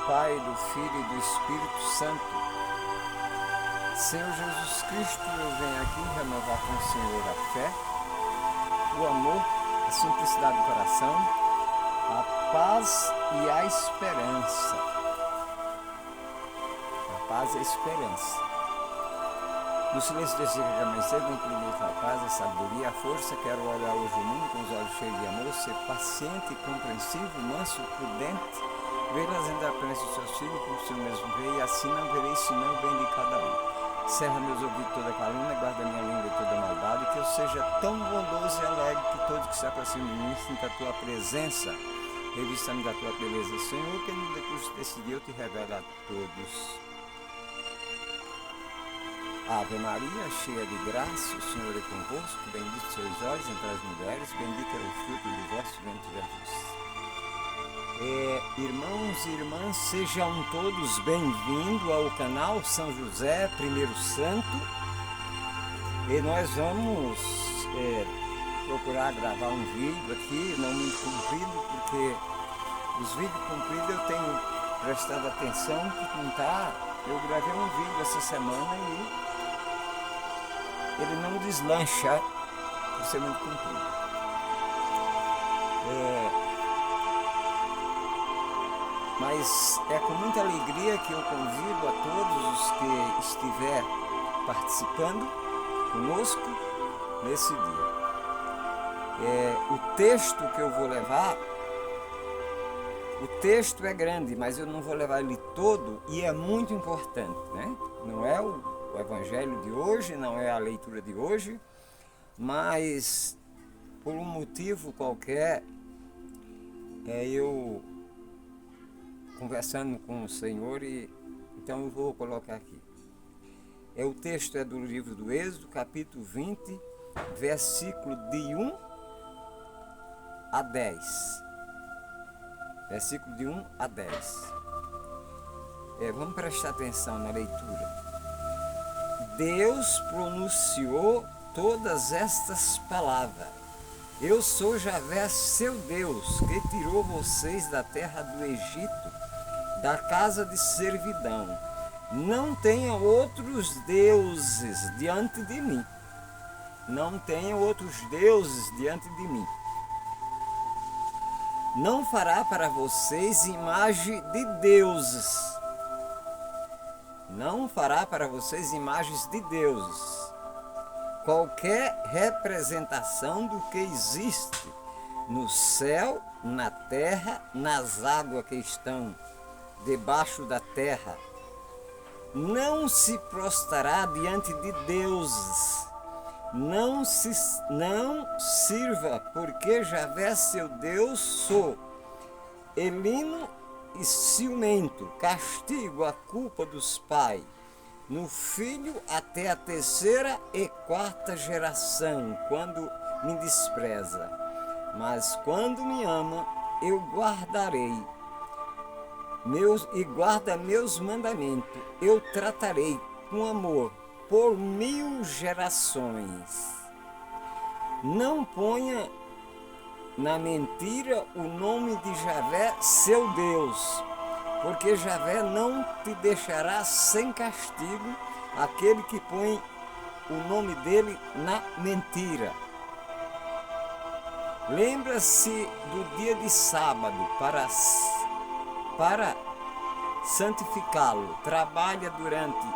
Pai, do Filho e do Espírito Santo. Senhor Jesus Cristo, eu venho aqui renovar com o Senhor a fé, o amor, a simplicidade do coração, a paz e a esperança. A paz e a esperança. No silêncio desse dia que amanhecer, vem comigo a paz, a sabedoria, a força. Quero olhar hoje o mundo com os olhos cheios de amor, ser paciente e compreensivo, manso, prudente, ver as independências dos seus filhos como o Senhor mesmo vê, e assim não verei senão o bem de cada um. Cerra meus ouvidos toda calúnia, guarda minha língua de toda maldade, que eu seja tão bondoso e alegre que todos que se aproximam de mim sintam a tua presença, revista-me da tua beleza. Senhor, que no decurso desse dia eu te revelo a todos. Ave Maria, cheia de graça, o Senhor é convosco, bendito sois vós entre as mulheres, bendito é o fruto do vosso ventre, Jesus. Irmãos e irmãs, sejam todos bem-vindos ao canal São José, primeiro santo. E nós vamos procurar gravar um vídeo aqui, não muito comprido, porque os vídeos compridos eu tenho prestado atenção que não tá. Eu gravei um vídeo essa semana e ele não deslancha por ser muito comprido. Mas é com muita alegria que eu convido a todos os que estiver participando conosco nesse dia. O texto que eu vou levar, o texto é grande, mas eu não vou levar ele todo e é muito importante, né? Não é o evangelho de hoje, não é a leitura de hoje, mas por um motivo qualquer, eu conversando com o Senhor, e então eu vou colocar aqui. O texto é do livro do Êxodo, capítulo 20, versículo de 1 a 10. Versículo de 1 a 10. Vamos prestar atenção na leitura. Deus pronunciou todas estas palavras. Eu sou Javé, seu Deus, que tirou vocês da terra do Egito, da casa de servidão. Não tenha outros deuses diante de mim. Não tenha outros deuses diante de mim. Não fará para vocês imagem de deuses. Não fará para vocês imagens de deuses. Qualquer representação do que existe no céu, na terra, nas águas que estão debaixo da terra. Não se prostrará diante de deuses. Não sirva, porque Javé, seu Deus, sou elino e ciumento, castigo a culpa dos pais, no filho até a terceira e quarta geração, quando me despreza. Mas quando me ama, eu guardarei guarda meus mandamentos, eu tratarei com amor por 1000 gerações. Não ponha na mentira o nome de Javé, seu Deus, porque Javé não te deixará sem castigo aquele que põe o nome dele na mentira. Lembra-se do dia de sábado para santificá-lo. Trabalha durante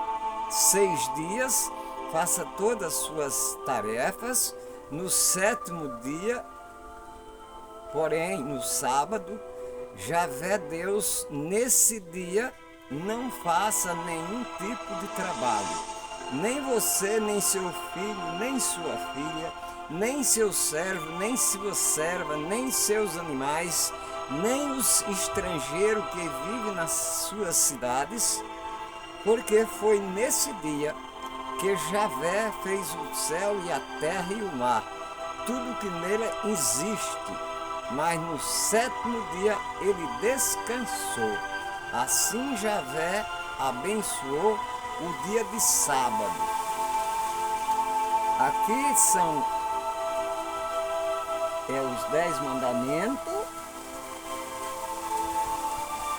6 dias, faça todas as suas tarefas. No 7º dia, porém, no sábado, Javé Deus, nesse dia, não faça nenhum tipo de trabalho. Nem você, nem seu filho, nem sua filha, nem seu servo, nem sua serva, nem seus animais, nem os estrangeiros que vivem nas suas cidades, porque foi nesse dia que Javé fez o céu e a terra e o mar, tudo que nele existe. Mas no 7º dia ele descansou. Assim Javé abençoou o dia de sábado. Aqui são os 10 mandamentos.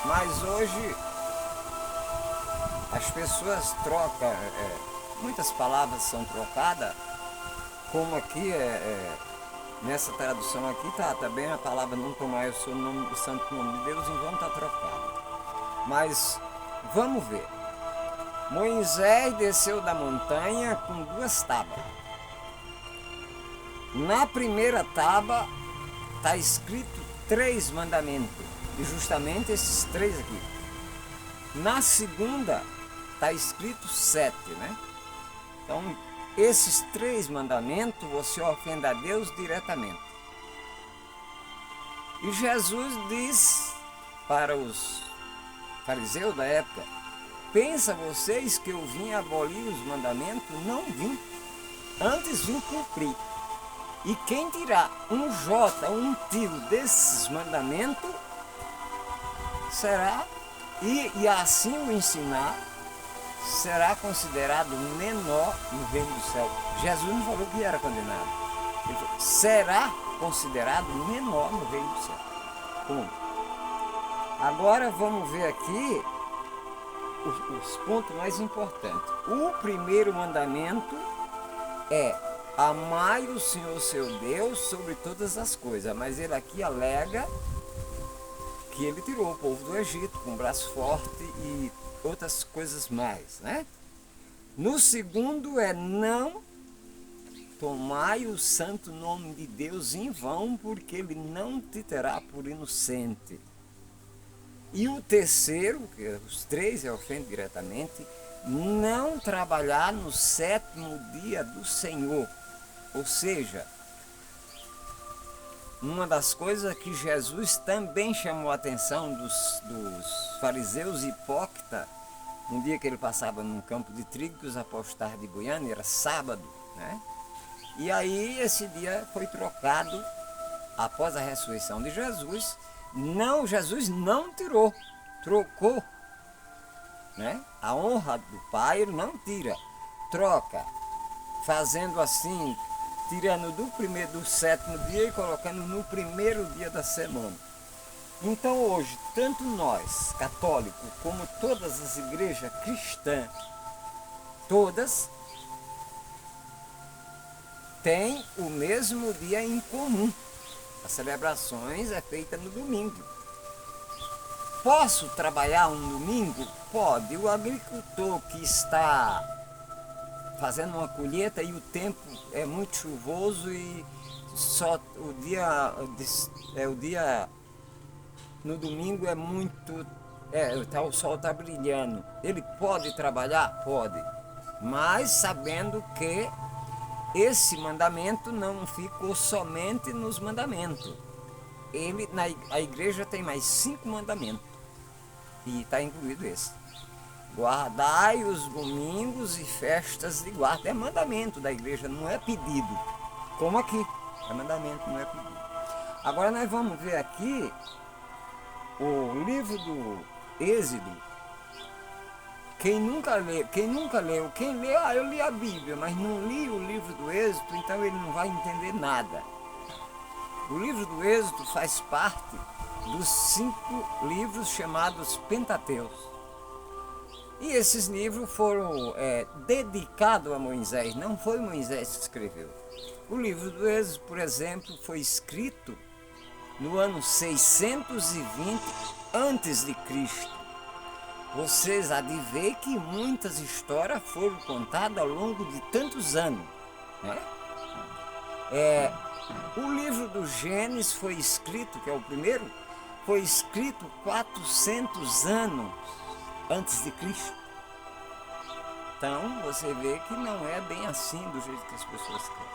Mas hoje as pessoas trocam, muitas palavras são trocadas, como aqui, nessa tradução aqui tá bem a palavra não tomar o seu nome, o santo nome de Deus, em vão tá trocada. Mas vamos ver. Moisés desceu da montanha com 2 tábuas. Na primeira tábua está escrito 3 mandamentos, e justamente esses 3 aqui. Na segunda está escrito 7, né? Então, esses 3 mandamentos você ofende a Deus diretamente. E Jesus diz para os fariseus da época: pensa vocês que eu vim abolir os mandamentos? Não vim, antes vim cumprir. E quem tirar um jota, um tiro desses mandamentos, será, e assim o ensinar, será considerado menor no reino do céu. Jesus não falou que era condenado. Ele falou, será considerado menor no reino do céu. Como? Agora vamos ver aqui os pontos mais importantes. O primeiro mandamento é: amai o Senhor seu Deus sobre todas as coisas. Mas ele aqui alega que ele tirou o povo do Egito com um braço forte e outras coisas mais, né? No segundo é: não tomai o santo nome de Deus em vão, porque ele não te terá por inocente. E o terceiro, que os 3 ofende diretamente: não trabalhar no 7º dia do Senhor. Ou seja, uma das coisas que Jesus também chamou a atenção dos fariseus hipócritas, um dia que ele passava num campo de trigo que os apóstolos estavam de Goiânia, era sábado, né? E aí esse dia foi trocado após a ressurreição de Jesus. Não, Jesus não tirou, trocou, né? A honra do Pai ele não tira, troca, fazendo assim, tirando do 7º dia e colocando no 1º dia da semana. Então hoje, tanto nós, católicos, como todas as igrejas cristãs, todas têm o mesmo dia em comum. As celebrações é feita no domingo. Posso trabalhar um domingo? Pode. O agricultor que está fazendo uma colheita e o tempo é muito chuvoso e só o dia no domingo é muito, o sol está brilhando. Ele pode trabalhar? Pode. Mas sabendo que esse mandamento não ficou somente nos mandamentos. A igreja tem mais 5 mandamentos. E está incluído esse. Guardai os domingos e festas de guarda. É mandamento da igreja, não é pedido. Como aqui. É mandamento, não é pedido. Agora nós vamos ver aqui o livro do Êxodo. Quem nunca leu, quem lê, eu li a Bíblia, mas não li o livro do Êxodo, então ele não vai entender nada. O livro do Êxodo faz parte dos 5 livros chamados Pentateucos. E esses livros foram dedicados a Moisés, não foi Moisés que escreveu. O livro do Êxodo, por exemplo, foi escrito no ano 620 a.C. Vocês há de ver que muitas histórias foram contadas ao longo de tantos anos, né? O livro do Gênesis foi escrito, que é o primeiro, foi escrito 400 anos antes de Cristo. Então você vê que não é bem assim do jeito que as pessoas querem.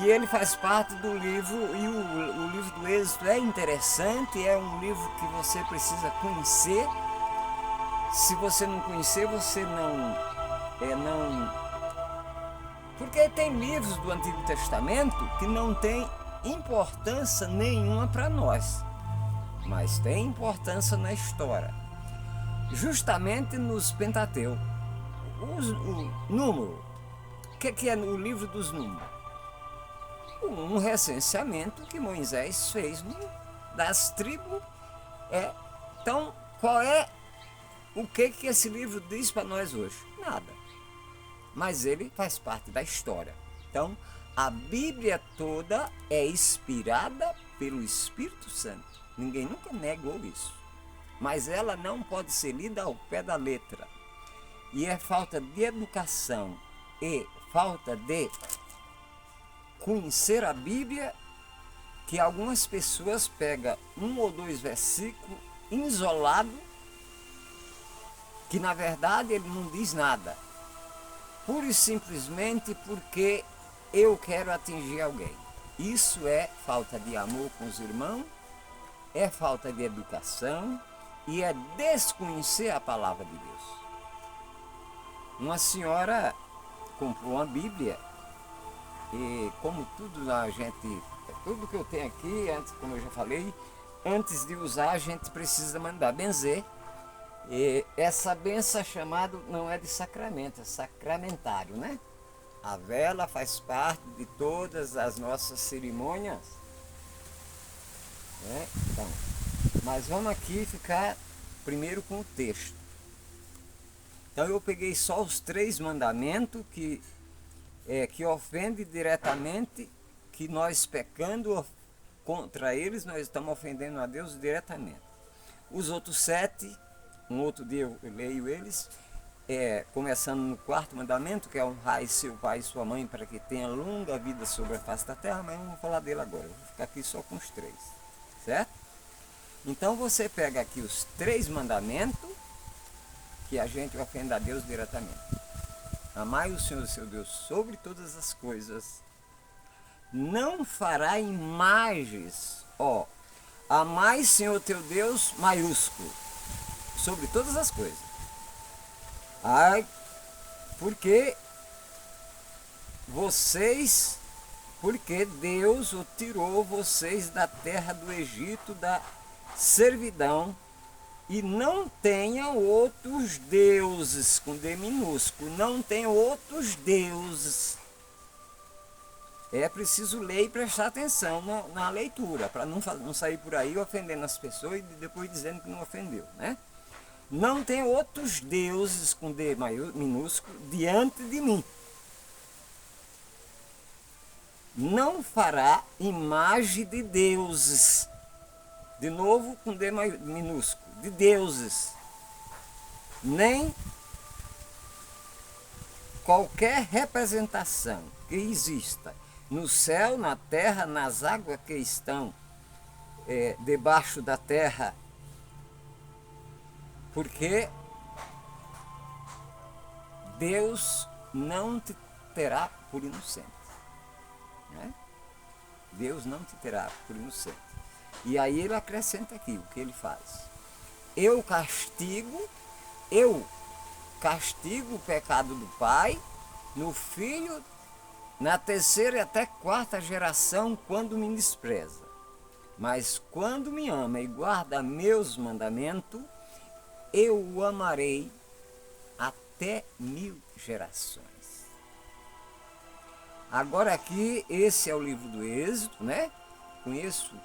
E ele faz parte do livro, e o livro do Êxodo é interessante, é um livro que você precisa conhecer. Se você não conhecer, você não... Porque tem livros do Antigo Testamento que não tem importância nenhuma para nós, mas tem importância na história. Justamente nos Pentateucos. O número. O que é o livro dos números? Um recenseamento que Moisés fez das tribos Então, o que esse livro diz para nós hoje? Nada. Mas ele faz parte da história. Então, a Bíblia toda é inspirada pelo Espírito Santo. Ninguém nunca negou isso. Mas ela não pode ser lida ao pé da letra. E é falta de educação e falta de conhecer a Bíblia que algumas pessoas pegam 1 ou 2 versículos isolados, que na verdade ele não diz nada. Pura e simplesmente porque eu quero atingir alguém. Isso é falta de amor com os irmãos, é falta de educação e é desconhecer a palavra de Deus. Uma senhora comprou uma Bíblia e como tudo tudo que eu tenho aqui, antes, como eu já falei, antes de usar a gente precisa mandar benzer. E essa benção chamada não é de sacramento, é sacramentário, né? A vela faz parte de todas as nossas cerimônias. Né? Então, mas vamos aqui ficar primeiro com o texto. Então eu peguei só os 3 mandamentos que ofendem diretamente, que nós pecando contra eles, nós estamos ofendendo a Deus diretamente. Os outros 7, um outro dia eu leio eles, começando no 4º mandamento, que é honrar seu pai e sua mãe para que tenha longa vida sobre a face da terra, mas eu não vou falar dele agora, eu vou ficar aqui só com os 3, certo? Então você pega aqui os 3 mandamentos que a gente ofende a Deus diretamente. Amai o Senhor seu Deus sobre todas as coisas. Não fará imagens, amai Senhor teu Deus maiúsculo, sobre todas as coisas. Porque Deus tirou vocês da terra do Egito, da servidão, e não tenham outros deuses, com D minúsculo, não tenham outros deuses. É preciso ler e prestar atenção na leitura, para não sair por aí ofendendo as pessoas e depois dizendo que não ofendeu, né? Não tem outros deuses com D minúsculo diante de mim. Não fará imagem de deuses. De novo com D minúsculo, de deuses. Nem qualquer representação que exista no céu, na terra, nas águas que estão debaixo da terra, porque Deus não te terá por inocente, né? Deus não te terá por inocente. E aí ele acrescenta aqui o que ele faz. Eu castigo o pecado do pai no filho, na 3ª e até 4ª geração, quando me despreza. Mas quando me ama e guarda meus mandamentos, eu o amarei até 1000 gerações. Agora aqui, esse é o livro do Êxodo, né? Conheço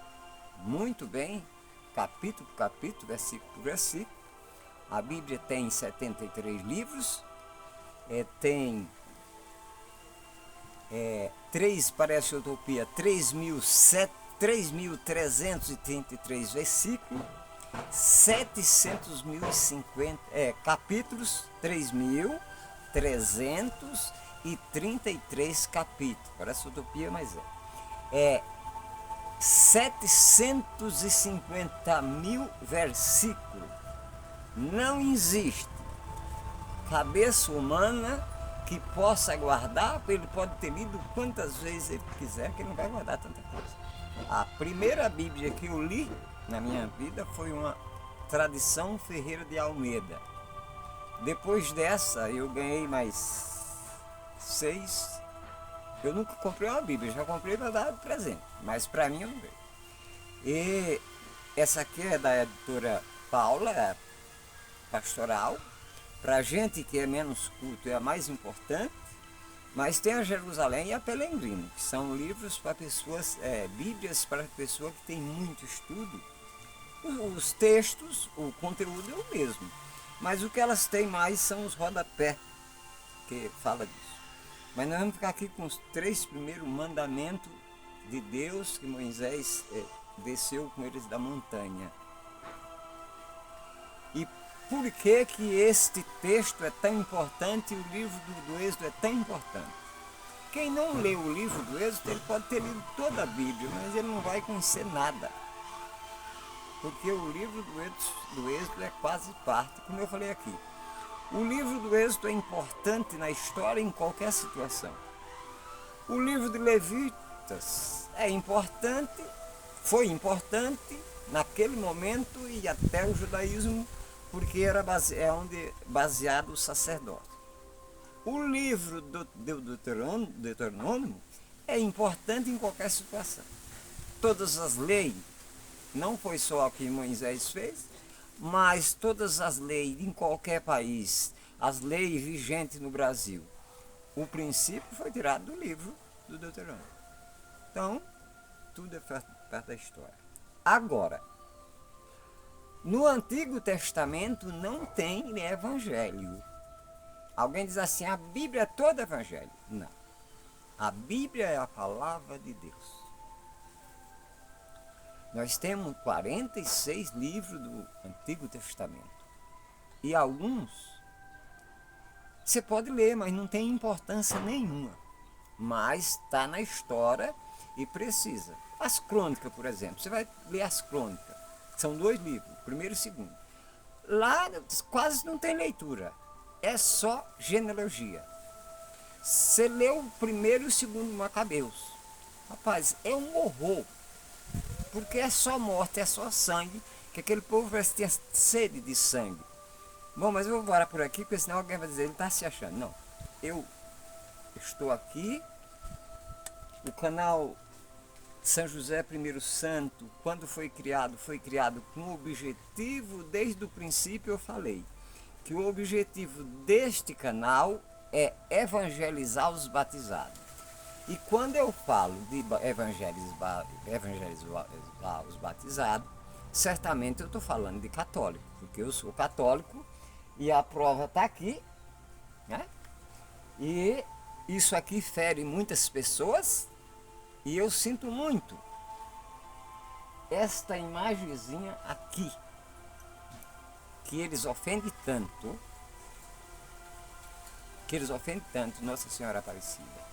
muito bem, capítulo por capítulo, versículo por versículo. A Bíblia tem 73 livros, tem 3, utopia, 3.333 versículos, 700.050 capítulos, 3.333 capítulos. Parece utopia, mas é 750.000 versículos. Não existe cabeça humana que possa guardar. Ele pode ter lido quantas vezes ele quiser, que ele não vai guardar tanta coisa. A primeira Bíblia que eu li na minha vida foi uma Tradição Ferreira de Almeida. Depois dessa eu ganhei mais 6. Eu nunca comprei uma Bíblia, já comprei para dar presente, mas para mim eu não veio. E essa aqui é da editora Paula, pastoral. Para gente que é menos culto é a mais importante, mas tem a Jerusalém e a Peregrino, que são livros para pessoas, Bíblias para pessoa que tem muito estudo Os textos, o conteúdo é o mesmo, mas o que elas têm mais são os rodapé, que fala disso. Mas nós vamos ficar aqui com os 3 primeiros mandamentos de Deus que Moisés desceu com eles da montanha. E por que que este texto é tão importante e o livro do Êxodo é tão importante? Quem não lê o livro do Êxodo, ele pode ter lido toda a Bíblia, mas ele não vai conhecer nada. Porque o livro do Êxodo é quase parte, como eu falei aqui. O livro do Êxodo é importante na história em qualquer situação. O livro de Levíticos é importante, foi importante naquele momento e até o judaísmo, porque era baseado o sacerdócio. O livro do Deuteronômio é importante em qualquer situação. Todas as leis, não foi só o que Moisés fez, mas todas as leis em qualquer país, as leis vigentes no Brasil, o princípio foi tirado do livro do Deuteronômio. Então, tudo é parte da história. Agora, no Antigo Testamento não tem evangelho. Alguém diz assim, a Bíblia é toda evangelho. Não. A Bíblia é a palavra de Deus. Nós temos 46 livros do Antigo Testamento. E alguns você pode ler, mas não tem importância nenhuma. Mas está na história e precisa. As crônicas, por exemplo. Você vai ler as crônicas. São 2 livros, o primeiro e o segundo. Lá quase não tem leitura. É só genealogia. Você lê o primeiro e o segundo Macabeus. Rapaz, é um horror. Porque é só morte, é só sangue, que aquele povo parece que tinha sede de sangue. Bom, mas eu vou parar por aqui, porque senão alguém vai dizer, ele está se achando. Não, eu estou aqui, o canal São José I Santo, quando foi criado com o objetivo, desde o princípio eu falei, que o objetivo deste canal é evangelizar os batizados. E quando eu falo de evangelizar os batizados, certamente eu estou falando de católico, porque eu sou católico e a prova está aqui, né? E isso aqui fere muitas pessoas e eu sinto muito esta imagenzinha aqui, que eles ofendem tanto, Nossa Senhora Aparecida.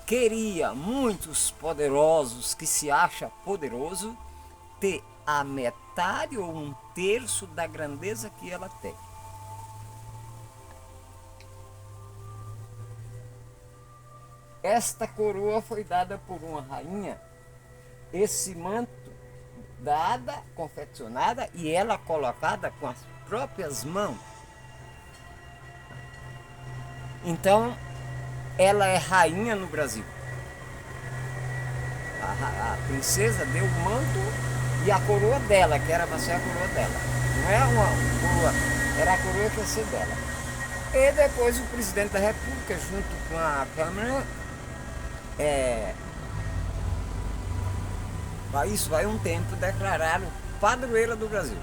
Queria muitos poderosos que se acha poderoso ter a metade ou 1/3 da grandeza que ela tem. Esta coroa foi dada por uma rainha, esse manto dada, confeccionada e ela colocada com as próprias mãos. Então, ela é rainha no Brasil. A princesa deu o manto e a coroa dela, que era para ser a coroa dela. Não é uma coroa, era a coroa que ia ser dela. E depois o presidente da República, junto com a Câmara, isso vai um tempo, declararam padroeira do Brasil.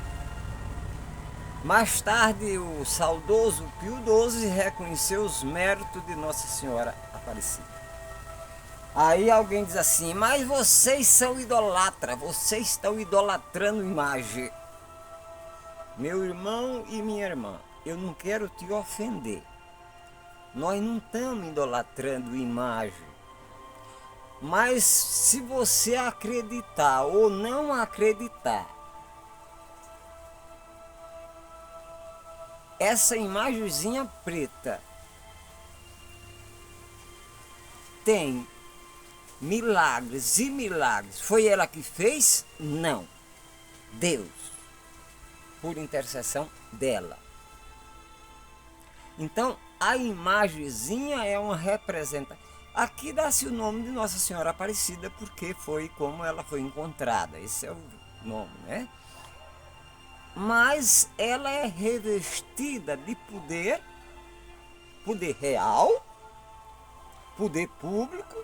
Mais tarde, o saudoso Pio XII reconheceu os méritos de Nossa Senhora Aparecida. Aí alguém diz assim, mas vocês são idolatras, vocês estão idolatrando imagem. Meu irmão e minha irmã, eu não quero te ofender. Nós não estamos idolatrando imagem. Mas se você acreditar ou não acreditar, essa imagenzinha preta tem milagres e milagres. Foi ela que fez? Não. Deus, por intercessão dela. Então, a imagenzinha é uma representação. Aqui dá-se o nome de Nossa Senhora Aparecida, porque foi como ela foi encontrada. Esse é o nome, né? Mas ela é revestida de poder, poder real, poder público,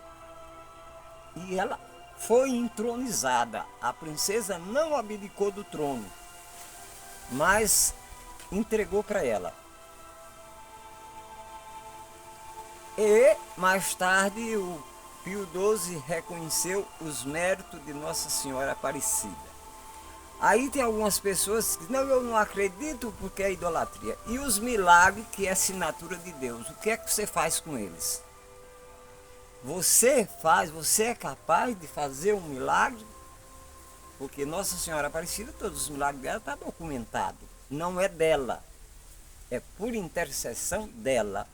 e ela foi entronizada. A princesa não abdicou do trono. mas entregou para ela. E mais tarde o Pio XII reconheceu os méritos de Nossa Senhora Aparecida. Aí tem algumas pessoas que não, eu não acredito porque é idolatria. E os milagres, que é assinatura de Deus, o que é que você faz com eles? Você é capaz de fazer um milagre? Porque Nossa Senhora Aparecida, todos os milagres dela estão documentados. Não é dela, é por intercessão dela.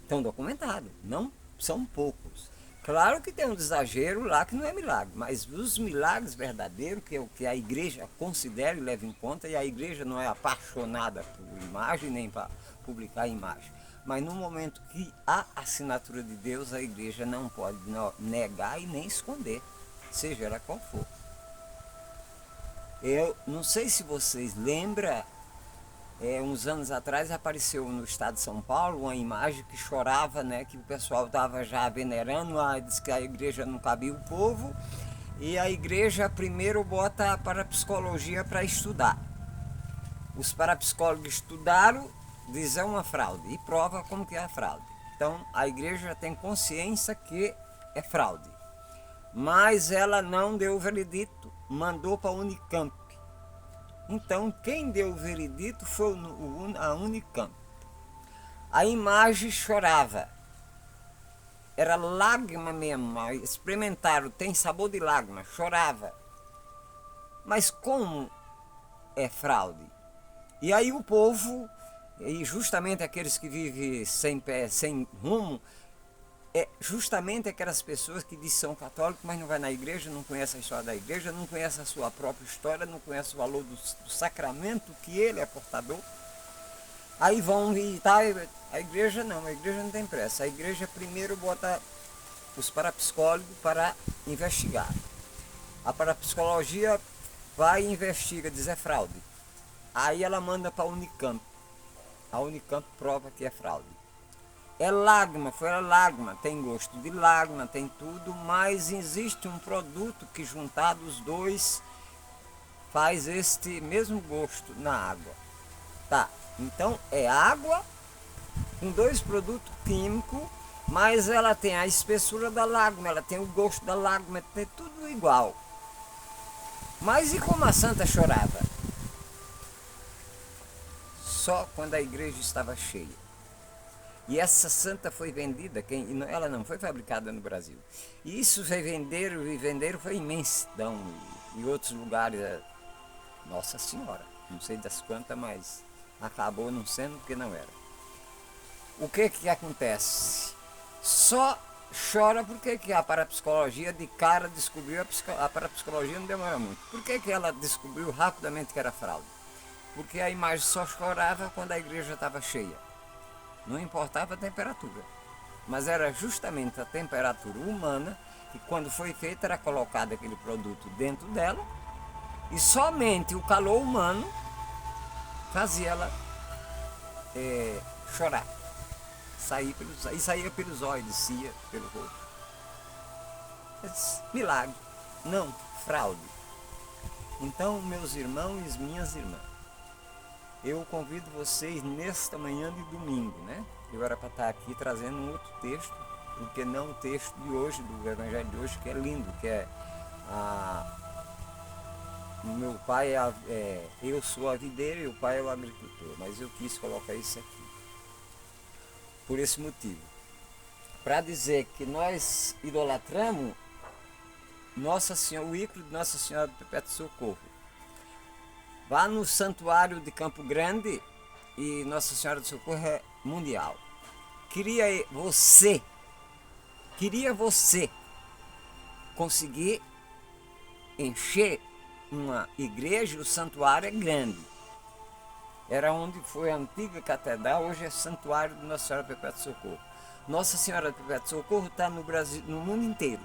Estão documentados, não são poucos. Claro que tem um exagero lá que não é milagre, mas os milagres verdadeiros, que é o que a igreja considera e leva em conta, e a igreja não é apaixonada por imagem nem para publicar imagem. Mas no momento que há assinatura de Deus, a igreja não pode negar e nem esconder, seja ela qual for. Eu não sei se vocês lembram, uns anos atrás apareceu no estado de São Paulo uma imagem que chorava, né, que o pessoal estava já venerando, diz que a igreja não cabia o povo, e a igreja primeiro bota a parapsicologia para estudar. Os parapsicólogos estudaram, diz é uma fraude, e prova como que é a fraude. Então a igreja tem consciência que é fraude, mas ela não deu o veredito, mandou para a Unicamp. Então, quem deu o veredito foi a Unicamp. A imagem chorava. Era lágrima mesmo. Experimentaram, tem sabor de lágrima, chorava. Mas como é fraude? E aí o povo, e justamente aqueles que vivem sem pé, sem rumo, justamente aquelas pessoas que dizem que são católicos, mas não vai na igreja, não conhece a história da igreja, não conhece a sua própria história, não conhece o valor do sacramento que ele é portador. Aí vão visitar a igreja, não, a igreja não tem pressa. A igreja primeiro bota os parapsicólogos para investigar. A parapsicologia vai e investiga, diz é fraude. Aí ela manda para a Unicamp. A Unicamp prova que é fraude. É lágrima, foi a lágrima, tem gosto de lágrima, tem tudo, mas existe um produto que juntado os dois faz este mesmo gosto na água. Tá, então é água com dois produtos químicos, mas ela tem a espessura da lágrima, ela tem o gosto da lágrima, tem tudo igual. Mas e como a santa chorava? Só quando a igreja estava cheia. E essa santa foi vendida, ela não foi fabricada no Brasil. E isso venderam foi imensidão. Em outros lugares, Nossa Senhora, não sei das quantas, mas acabou não sendo porque não era. O que acontece? Só chora porque a parapsicologia de cara descobriu, a parapsicologia não demora muito. Por que ela descobriu rapidamente que era fraude? Porque a imagem só chorava quando a igreja estava cheia. Não importava a temperatura, mas era justamente a temperatura humana que quando foi feita era colocado aquele produto dentro dela e somente o calor humano fazia ela chorar, saía pelos olhos, descia pelo rosto. Milagre, não fraude. Então, meus irmãos e minhas irmãs, eu convido vocês nesta manhã de domingo, né? Eu era para estar aqui trazendo um outro texto, porque não o texto de hoje, do Evangelho de hoje, que é lindo, que é o meu pai eu sou a videira e o pai é o agricultor, mas eu quis colocar isso aqui, por esse motivo, para dizer que nós idolatramos Nossa Senhora, o ícone de Nossa Senhora do Perpétuo Socorro. Vá no santuário de Campo Grande e Nossa Senhora do Socorro é mundial. Queria você conseguir encher uma igreja, o santuário é grande. Era onde foi a antiga catedral, hoje é santuário de Nossa Senhora do Perpétuo Socorro. Nossa Senhora do Perpétuo Socorro está no Brasil, no mundo inteiro.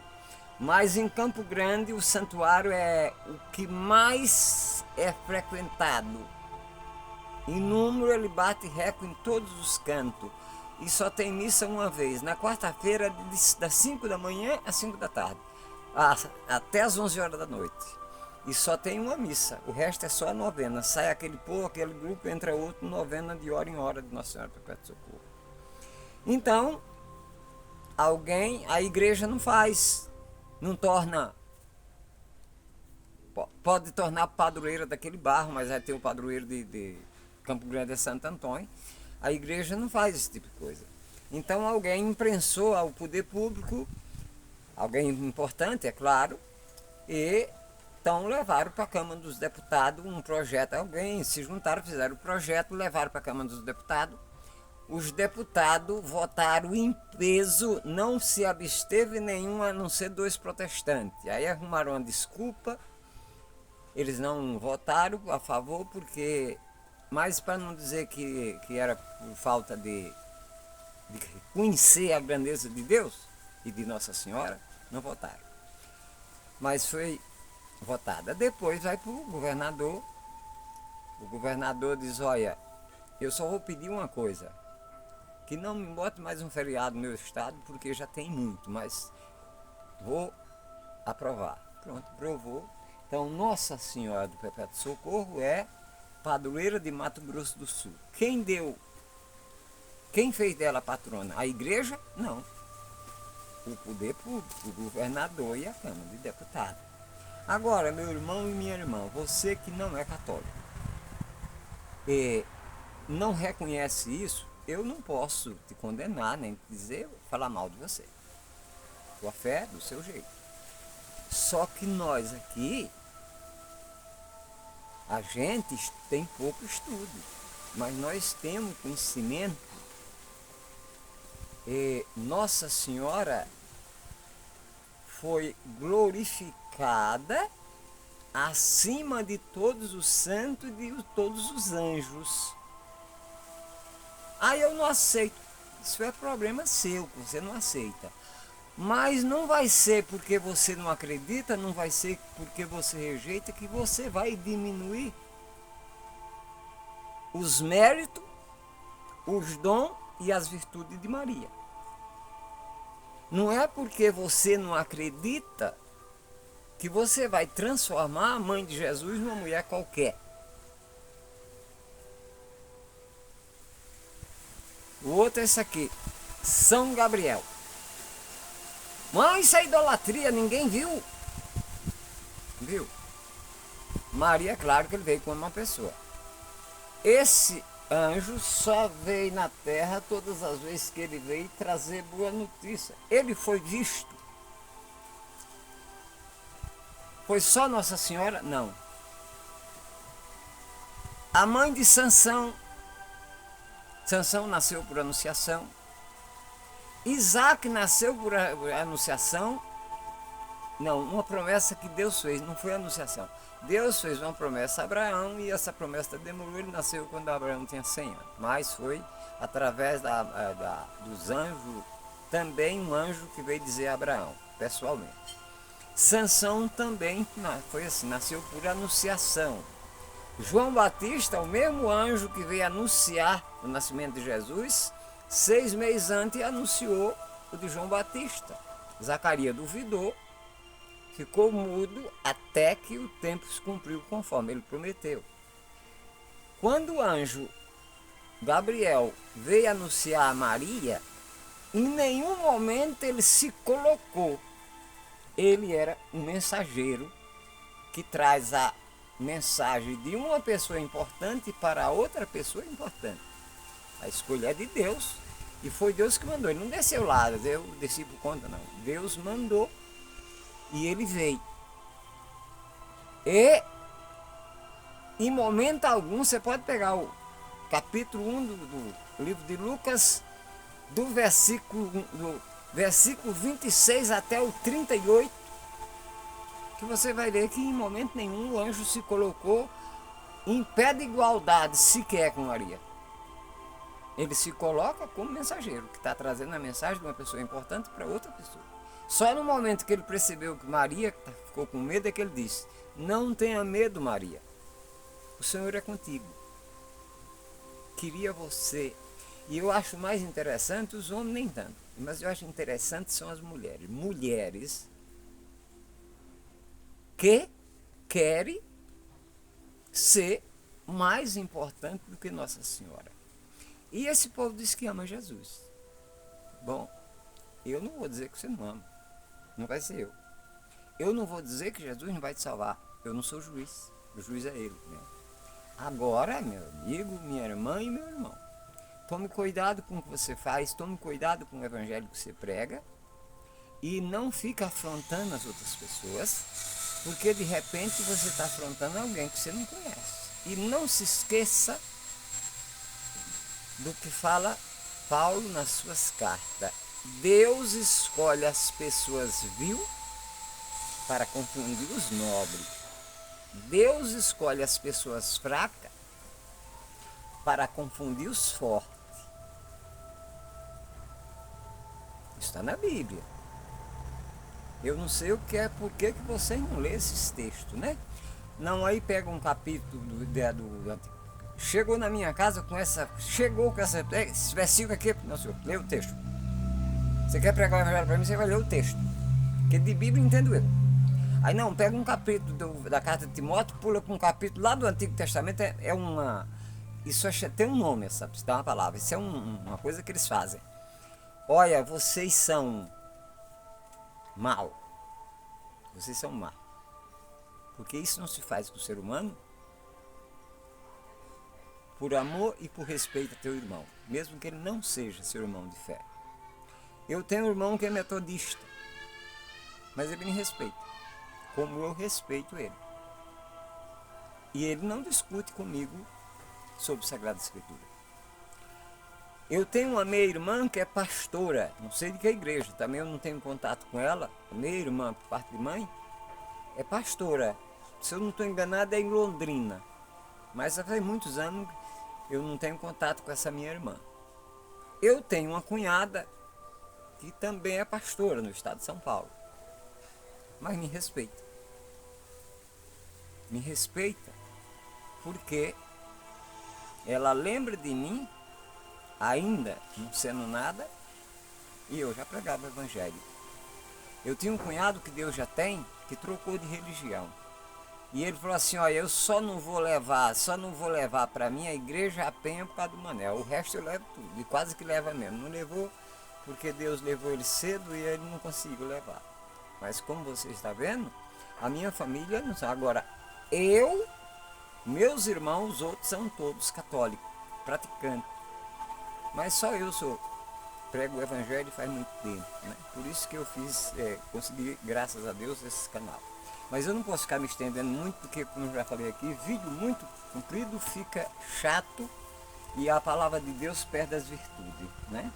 Mas em Campo Grande o santuário é o que mais é frequentado. Em número ele bate recorde em todos os cantos. E só tem missa uma vez, na quarta-feira, das 5 da manhã às 5 da tarde, até às 11 horas da noite. e só tem uma missa. O resto é só novena. Sai aquele povo, aquele grupo, entra outro, novena de hora em hora de Nossa Senhora Perpétua Socorro. Então, a igreja não faz, não torna, pode tornar padroeira daquele bairro, mas vai ter o padroeiro de Campo Grande de Santo Antônio. A igreja não faz esse tipo de coisa. Então alguém imprensou ao poder público, alguém importante, é claro, e então levaram para a Câmara dos Deputados um projeto, alguém se juntaram, fizeram o projeto, levaram para a Câmara dos Deputados. Os deputados votaram em peso, não se absteve nenhum, a não ser 2 protestantes. Aí arrumaram uma desculpa, eles não votaram a favor, porque, mas para não dizer que era por falta de conhecer a grandeza de Deus e de Nossa Senhora, não votaram. Mas foi votada. Depois vai para o governador diz, olha, eu só vou pedir uma coisa, que não me bote mais um feriado no meu estado, porque já tem muito, mas vou aprovar. Pronto, aprovou. Então, Nossa Senhora do Perpétuo Socorro é padroeira de Mato Grosso do Sul. Quem fez dela patrona? A igreja? Não. O poder público, o governador e a Câmara de Deputados. Agora, meu irmão e minha irmã, você que não é católico e não reconhece isso, eu não posso te condenar, nem dizer, falar mal de você. Sua fé é do seu jeito. Só que nós aqui, a gente tem pouco estudo, mas nós temos conhecimento. E Nossa Senhora foi glorificada acima de todos os santos e de todos os anjos. Eu não aceito. Isso é problema seu, que você não aceita. Mas não vai ser porque você não acredita, não vai ser porque você rejeita, que você vai diminuir os méritos, os dons e as virtudes de Maria. Não é porque você não acredita que você vai transformar a mãe de Jesus numa mulher qualquer. O outro é esse aqui, São Gabriel. Mas isso é idolatria, ninguém viu. Viu? Maria, é claro que ele veio como uma pessoa. Esse anjo só veio na terra todas as vezes que ele veio trazer boa notícia. Ele foi visto. Foi só Nossa Senhora? Não. A mãe de Sansão nasceu por anunciação. Isaac nasceu por anunciação. Não, uma promessa que Deus fez, não foi anunciação. Deus fez uma promessa a Abraão e essa promessa demorou, ele nasceu quando Abraão tinha 100 anos. Mas foi através dos anjos, também um anjo que veio dizer a Abraão, pessoalmente. Sansão também foi assim, nasceu por anunciação. João Batista, o mesmo anjo que veio anunciar o nascimento de Jesus, 6 meses antes anunciou o de João Batista. Zacarias duvidou, ficou mudo até que o tempo se cumpriu conforme ele prometeu. Quando o anjo Gabriel veio anunciar a Maria, em nenhum momento ele se colocou. Ele era um mensageiro que traz a mensagem de uma pessoa importante para outra pessoa importante. A escolha é de Deus e foi Deus que mandou. Ele não desceu lá, eu desci por conta, não. Deus mandou e ele veio. E em momento algum, você pode pegar o capítulo 1 do livro de Lucas, do versículo 26 até o 38, que você vai ver que em momento nenhum o anjo se colocou em pé de igualdade sequer com Maria. Ele se coloca como mensageiro, que está trazendo a mensagem de uma pessoa importante para outra pessoa. Só no momento que ele percebeu que Maria ficou com medo é que ele disse: não tenha medo, Maria, o Senhor é contigo. Queria você. E eu acho mais interessante, os homens nem tanto, mas eu acho interessante são as mulheres. Mulheres que quer ser mais importante do que Nossa Senhora. E esse povo diz que ama Jesus. Bom, eu não vou dizer que você não ama. Não vai ser eu. Eu não vou dizer que Jesus não vai te salvar. Eu não sou juiz. O juiz é ele, né? Agora, meu amigo, minha irmã e meu irmão, tome cuidado com o que você faz, tome cuidado com o evangelho que você prega e não fique afrontando as outras pessoas, porque de repente você está afrontando alguém que você não conhece. E não se esqueça do que fala Paulo nas suas cartas. Deus escolhe as pessoas vil para confundir os nobres. Deus escolhe as pessoas fracas para confundir os fortes. Está na Bíblia. Eu não sei o que é, por que vocês não lêem esses textos, né? Não, aí pega um capítulo do chegou na minha casa com essa, esse versículo aqui, não, senhor, lê o texto. Você quer pregar o evangelho para mim, você vai ler o texto. Porque de Bíblia entendo eu. Aí não, pega um capítulo da carta de Timóteo, pula para um capítulo lá do Antigo Testamento, isso tem um nome, sabe? Isso dá uma palavra, isso é uma coisa que eles fazem. Olha, vocês são mal. Vocês são mal. Porque isso não se faz com o ser humano por amor e por respeito a teu irmão, mesmo que ele não seja seu irmão de fé. Eu tenho um irmão que é metodista, mas ele me respeita, como eu respeito ele. E ele não discute comigo sobre Sagrada Escritura. Eu tenho uma meia-irmã que é pastora, não sei de que igreja, também eu não tenho contato com ela. Meia-irmã, por parte de mãe, é pastora. Se eu não estou enganado, é em Londrina. Mas já faz muitos anos eu não tenho contato com essa minha irmã. Eu tenho uma cunhada que também é pastora no estado de São Paulo. Mas me respeita. Me respeita porque ela lembra de mim, ainda não sendo nada, e eu já pregava o evangelho. Eu tinha um cunhado que Deus já tem, que trocou de religião. E ele falou assim, olha, eu só não vou levar para minha igreja a penha por causa do Manel. O resto eu levo tudo, e quase que leva mesmo. Não levou porque Deus levou ele cedo e ele não conseguiu levar. Mas como você está vendo, a minha família não sabe. Agora, meus irmãos, os outros são todos católicos, praticantes. Mas só eu prego o evangelho faz muito tempo, né? Por isso que eu consegui, graças a Deus, esse canal. Mas eu não posso ficar me estendendo muito, porque, como eu já falei aqui, vídeo muito comprido fica chato e a palavra de Deus perde as virtudes, né?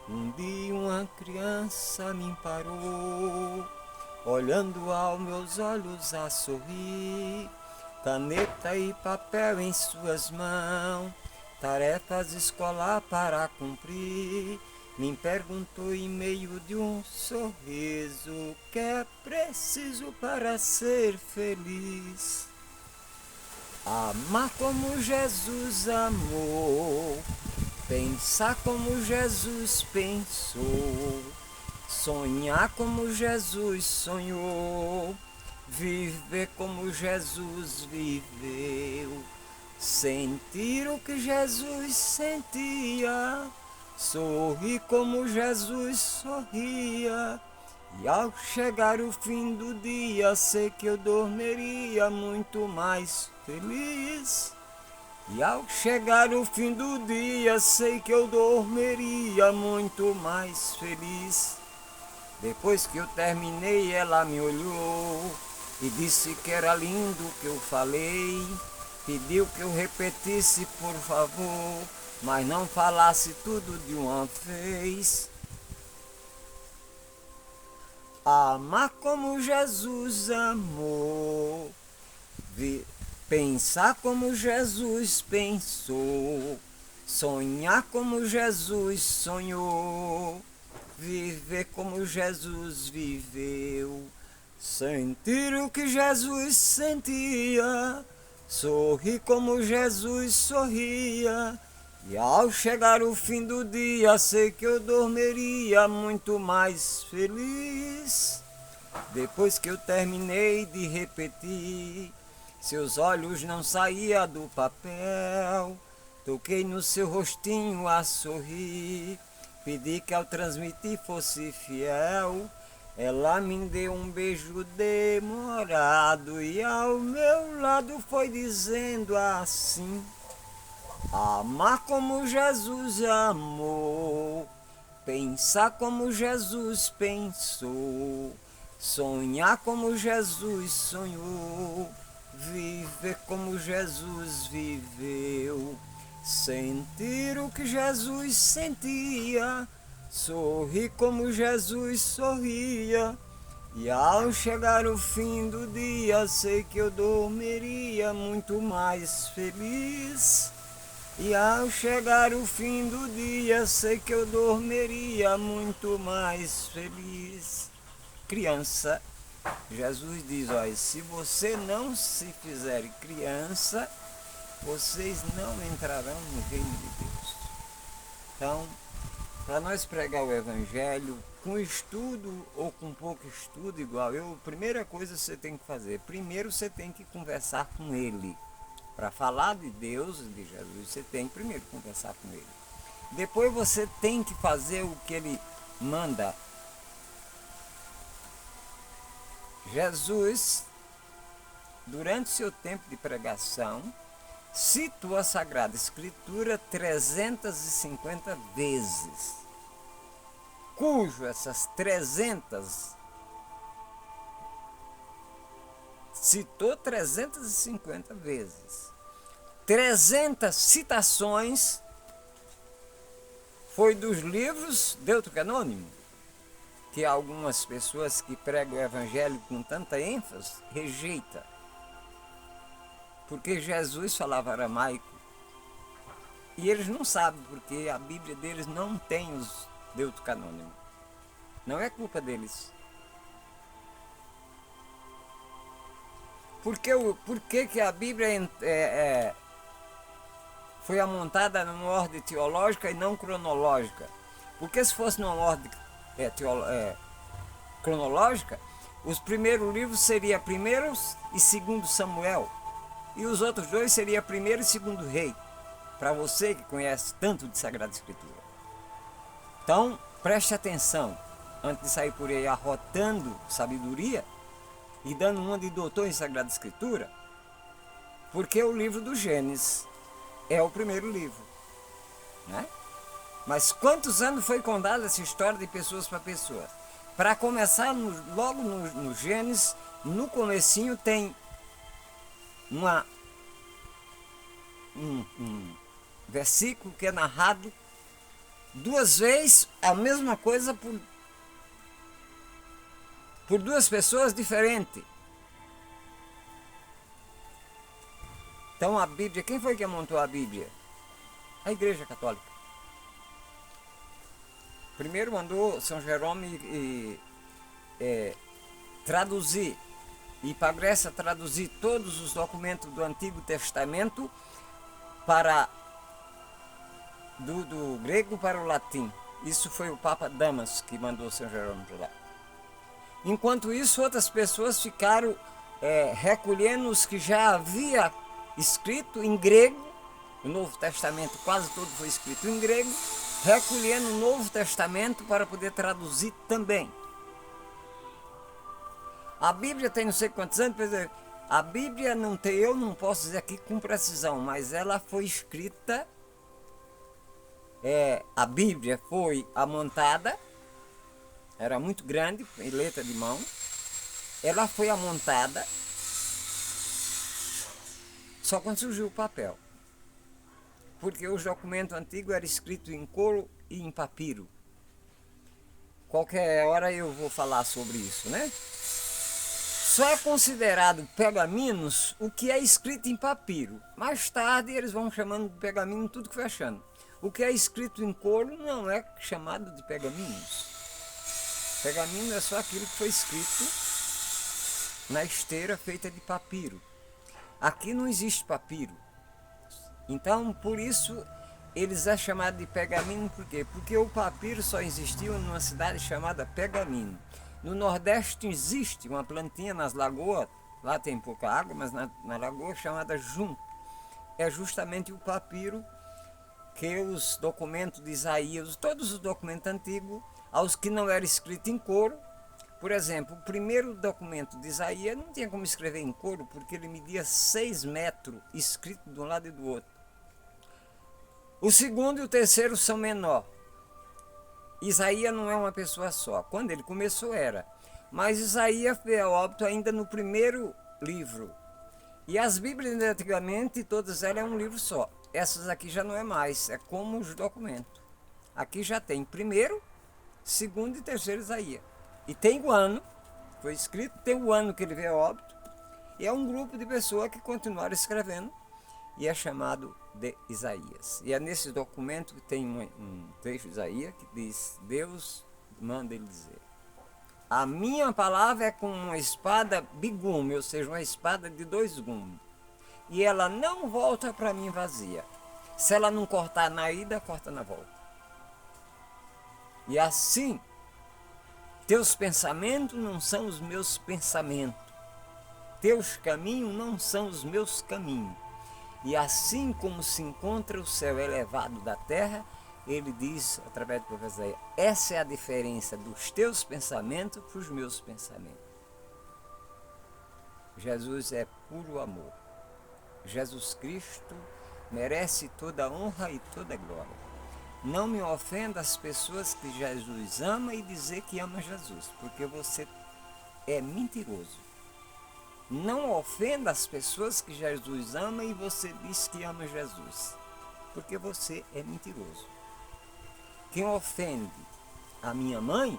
Um dia uma criança me parou, olhando aos meus olhos a sorrir, caneta e papel em suas mãos, tarefas escolar para cumprir. Me perguntou em meio de um sorriso, o que é preciso para ser feliz? Amar como Jesus amou, pensar como Jesus pensou, sonhar como Jesus sonhou, viver como Jesus viveu, sentir o que Jesus sentia, sorrir como Jesus sorria. E ao chegar o fim do dia, sei que eu dormiria muito mais feliz. E ao chegar o fim do dia, sei que eu dormiria muito mais feliz. Depois que eu terminei, ela me olhou e disse que era lindo o que eu falei. Pediu que eu repetisse, por favor, mas não falasse tudo de uma vez. Amar como Jesus amou, pensar como Jesus pensou, sonhar como Jesus sonhou, viver como Jesus viveu, sentir o que Jesus sentia, sorrir como Jesus sorria. E ao chegar o fim do dia, sei que eu dormiria muito mais feliz. Depois que eu terminei de repetir, seus olhos não saíam do papel. Toquei no seu rostinho a sorrir, pedi que ao transmitir fosse fiel. Ela me deu um beijo demorado e ao meu lado foi dizendo assim: amar como Jesus amou, pensar como Jesus pensou, sonhar como Jesus sonhou, viver como Jesus viveu, sentir o que Jesus sentia, sorrir como Jesus sorria. E ao chegar o fim do dia, sei que eu dormiria muito mais feliz. E ao chegar o fim do dia, sei que eu dormiria muito mais feliz. Criança, Jesus diz, olha, se você não se fizer criança, vocês não entrarão no reino de Deus. Então, para nós pregar o Evangelho, com estudo ou com pouco estudo, igual eu, a primeira coisa você tem que fazer, primeiro você tem que conversar com Ele. Para falar de Deus, de Jesus, você tem que primeiro conversar com Ele. Depois você tem que fazer o que Ele manda. Jesus, durante seu tempo de pregação, citou a Sagrada Escritura 350 vezes, cujo essas 300 citou 350 vezes. 300 citações foi dos livros deuterocanônimos, que algumas pessoas que pregam o Evangelho com tanta ênfase rejeitam. Porque Jesus falava aramaico. E eles não sabem, porque a Bíblia deles não tem os deuterocanônimos. Não é culpa deles. Por que a Bíblia foi amontada numa ordem teológica e não cronológica? Porque se fosse numa ordem cronológica, os primeiros livros seriam 1º e 2º Samuel, e os outros dois seriam 1º e 2º Rei, para você que conhece tanto de Sagrada Escritura. Então, preste atenção, antes de sair por aí arrotando sabedoria, e dando uma de doutor em Sagrada Escritura, porque o livro do Gênesis é o primeiro livro, né? Mas quantos anos foi contada essa história de pessoas para pessoas? Para começar, logo no Gênesis, no comecinho tem um versículo que é narrado 2 vezes a mesma coisa por 2 pessoas diferentes. Então a Bíblia, quem foi que montou a Bíblia? A Igreja Católica. Primeiro mandou São Jerônimo traduzir, e para a Grécia traduzir todos os documentos do Antigo Testamento do grego para o latim. Isso foi o Papa Damas que mandou São Jerônimo para lá. Enquanto isso, outras pessoas ficaram recolhendo os que já havia escrito em grego. O Novo Testamento quase todo foi escrito em grego, recolhendo o Novo Testamento para poder traduzir também. A Bíblia tem não sei quantos anos, a Bíblia não tem, eu não posso dizer aqui com precisão, mas ela foi escrita, a Bíblia foi amontada, era muito grande, em letra de mão, ela foi amontada só quando surgiu o papel. Porque os documentos antigos eram escritos em couro e em papiro. Qualquer hora eu vou falar sobre isso, né? Só é considerado pergaminos o que é escrito em papiro. Mais tarde eles vão chamando de pergaminho tudo que foi achando. O que é escrito em couro não é chamado de pergaminhos. Pergaminho é só aquilo que foi escrito na esteira feita de papiro. Aqui não existe papiro. Então, por isso, eles é chamado de pergaminho, por quê? Porque o papiro só existiu numa cidade chamada Pergamino. No Nordeste existe uma plantinha nas lagoas, lá tem pouca água, mas na lagoa chamada junco. É justamente o papiro que os documentos de Isaías, todos os documentos antigos, aos que não era escrito em couro. Por exemplo, o primeiro documento de Isaías não tinha como escrever em couro, porque ele media 6 metros, escrito de um lado e do outro. O segundo e o terceiro são menor. Isaías não é uma pessoa só. Quando ele começou era. Mas Isaías veio a óbito ainda no primeiro livro. E as Bíblias antigamente, todas elas é um livro só. Essas aqui já não é mais, é como os documentos. Aqui já tem primeiro, segundo e terceiro Isaías. E tem o ano, foi escrito, tem o ano que ele veio a óbito. E é um grupo de pessoas que continuaram escrevendo. E é chamado de Isaías. E é nesse documento que tem um trecho de Isaías que diz: Deus manda ele dizer: a minha palavra é como uma espada bigume, ou seja, uma espada de 2 gumes. E ela não volta para mim vazia. Se ela não cortar na ida, corta na volta. E assim, teus pensamentos não são os meus pensamentos. Teus caminhos não são os meus caminhos. E assim como se encontra o céu elevado da terra, ele diz, através do profeta Isaías, essa é a diferença dos teus pensamentos para os meus pensamentos. Jesus é puro amor. Jesus Cristo merece toda a honra e toda a glória. Não me ofenda as pessoas que Jesus ama e dizer que ama Jesus, porque você é mentiroso. Não ofenda as pessoas que Jesus ama e você diz que ama Jesus, porque você é mentiroso. Quem ofende a minha mãe,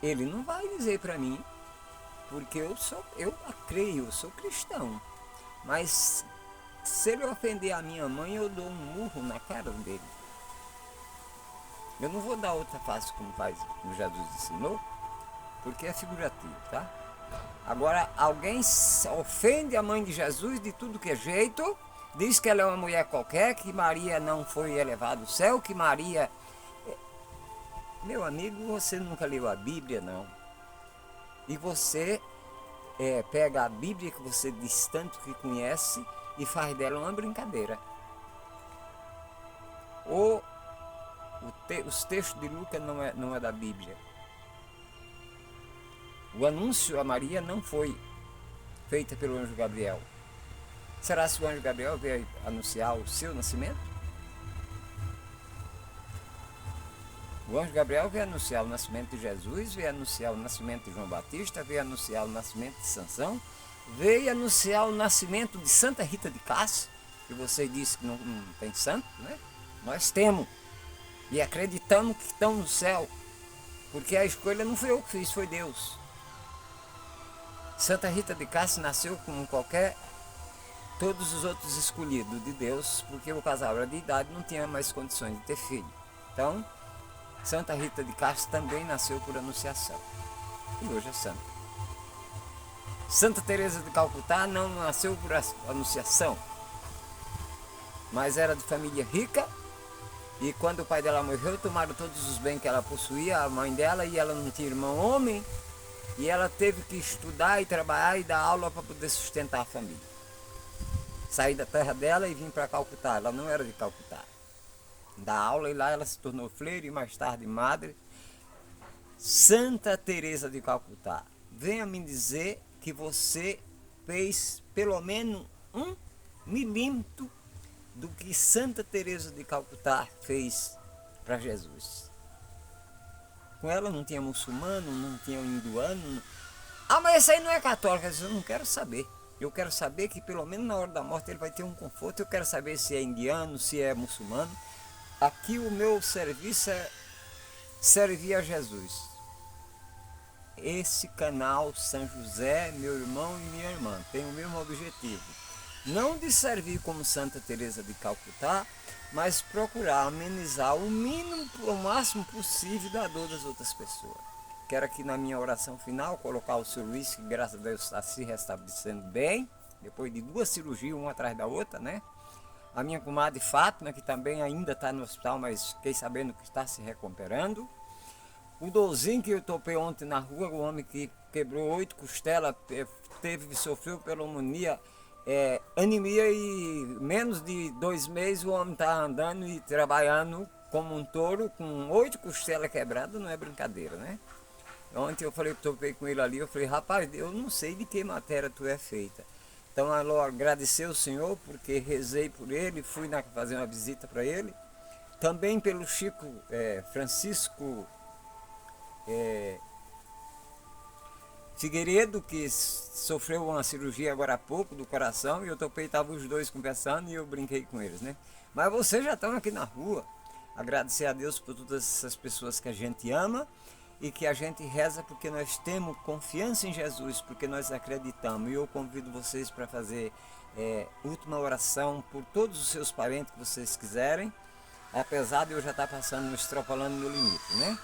ele não vai dizer para mim, porque eu creio, eu sou cristão. Mas se ele ofender a minha mãe, eu dou um murro na cara dele. Eu não vou dar outra face como Jesus ensinou, porque é figurativo, tá? Agora, alguém ofende a mãe de Jesus de tudo que é jeito, diz que ela é uma mulher qualquer, que Maria não foi elevada ao céu, que Maria... Meu amigo, você nunca leu a Bíblia, não. E você pega a Bíblia que você diz tanto que conhece e faz dela uma brincadeira. Ou os textos de Lucas não é da Bíblia. O anúncio a Maria não foi feito pelo anjo Gabriel. Será que o anjo Gabriel veio anunciar o seu nascimento? O anjo Gabriel veio anunciar o nascimento de Jesus, veio anunciar o nascimento de João Batista, veio anunciar o nascimento de Sansão, veio anunciar o nascimento de Santa Rita de Cássia, que você disse que não tem santo, né? Nós temos e acreditamos que estão no céu, porque a escolha não foi eu que fiz, foi Deus. Santa Rita de Cássia nasceu como todos os outros escolhidos de Deus, porque o casal era de idade, não tinha mais condições de ter filho. Então, Santa Rita de Cássia também nasceu por anunciação, e hoje é santa. Santa Teresa de Calcutá não nasceu por anunciação, mas era de família rica, e quando o pai dela morreu, tomaram todos os bens que ela possuía, a mãe dela, e ela não tinha irmão homem, e ela teve que estudar e trabalhar e dar aula para poder sustentar a família. Saí da terra dela e vim para Calcutá. Ela não era de Calcutá. Dar aula e lá ela se tornou freira e mais tarde madre. Santa Teresa de Calcutá, venha me dizer que você fez pelo menos 1 milímetro do que Santa Teresa de Calcutá fez para Jesus. Com ela não tinha muçulmano, não tinha hinduano. Ah, mas esse aí não é católico. Eu não quero saber. Eu quero saber que pelo menos na hora da morte ele vai ter um conforto. Eu quero saber se é indiano, se é muçulmano. Aqui o meu serviço é servir a Jesus. Esse canal São José, meu irmão e minha irmã, tem o mesmo objetivo. Não de servir como Santa Teresa de Calcutá, mas procurar amenizar o máximo possível da dor das outras pessoas. Quero aqui na minha oração final colocar o Sr. Luiz, que graças a Deus está se restabelecendo bem, depois de 2 cirurgias, uma atrás da outra, né? A minha comadre Fátima, que também ainda está no hospital, mas fiquei sabendo que está se recuperando. O Dolzinho que eu topei ontem na rua, o homem que quebrou 8 costelas, sofreu pneumonia, anemia, e menos de 2 meses o homem está andando e trabalhando como um touro com 8 costelas quebradas, não é brincadeira, né? Ontem eu falei, topei com ele ali, eu falei, rapaz, eu não sei de que matéria tu é feita. Então, eu agradecer ao Senhor, porque rezei por ele, fui fazer uma visita para ele. Também pelo Chico Francisco Figueiredo, que sofreu uma cirurgia agora há pouco do coração, e eu topei, estavam os dois conversando e eu brinquei com eles, né? Mas vocês já estão aqui na rua. Agradecer a Deus por todas essas pessoas que a gente ama e que a gente reza, porque nós temos confiança em Jesus, porque nós acreditamos. E eu convido vocês para fazer última oração por todos os seus parentes que vocês quiserem, apesar de eu já estar passando, extrapolando no limite, né?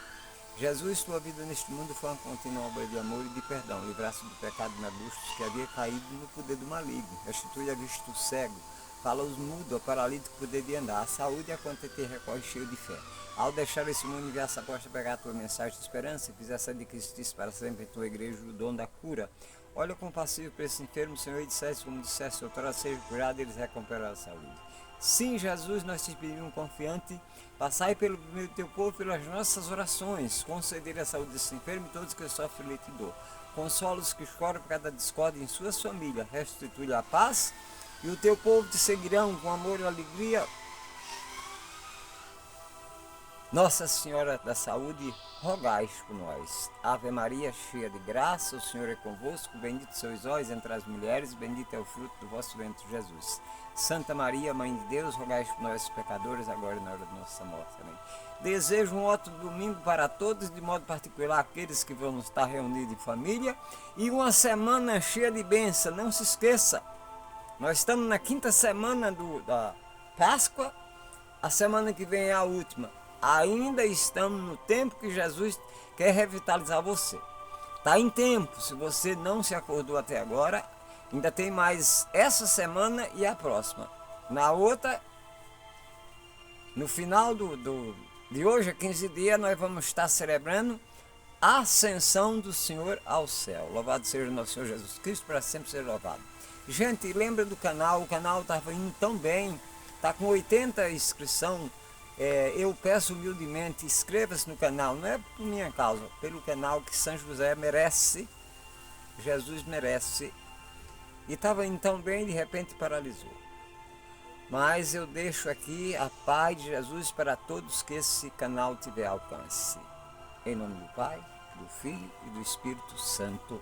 Jesus, tua vida neste mundo foi uma contínua obra de amor e de perdão. Livraste do pecado na bustos que havia caído no poder do maligno. Restitui a vista do cego, fala os mudos, ao paralítico poder de andar. A saúde é quanto te recorre cheio de fé. Ao deixar esse mundo, enviaste a posta pegar a tua mensagem de esperança e fizesse a de Cristo para sempre em tua igreja o dom da cura. Olha compassivo para esse enfermo, Senhor, e disseste, como disseste, outrora seja curado, eles recuperarão a saúde. Sim, Jesus, nós te pedimos confiante, passai pelo meio do teu povo, pelas nossas orações, conceder a saúde desse enfermo e todos que sofrem leite e dor. Consola os que choram por cada discórdia em suas famílias, restitui a paz, e o teu povo te seguirão com amor e alegria. Nossa Senhora da Saúde, rogai por nós. Ave Maria, cheia de graça, o Senhor é convosco, bendito sois vós entre as mulheres, bendito é o fruto do vosso ventre, Jesus. Santa Maria, Mãe de Deus, rogai por nós pecadores, agora e na hora de nossa morte. Amém. Desejo um ótimo domingo para todos, de modo particular aqueles que vão estar reunidos em família, e uma semana cheia de bênção. Não se esqueça, nós estamos na 5ª semana da Páscoa, a semana que vem é a última. Ainda estamos no tempo que Jesus quer revitalizar você. Está em tempo, se você não se acordou até agora, ainda tem mais essa semana e a próxima. Na outra, no final de hoje, a 15 dias, nós vamos estar celebrando a ascensão do Senhor ao céu. Louvado seja o nosso Senhor Jesus Cristo, para sempre ser louvado. Gente, lembra do canal, o canal estava indo tão bem, está com 80 inscrições. Eu peço humildemente, inscreva-se no canal, não é por minha causa, pelo canal que São José merece, Jesus merece. E estava indo tão bem, de repente paralisou. Mas eu deixo aqui a paz de Jesus para todos que esse canal tiver alcance. Em nome do Pai, do Filho e do Espírito Santo.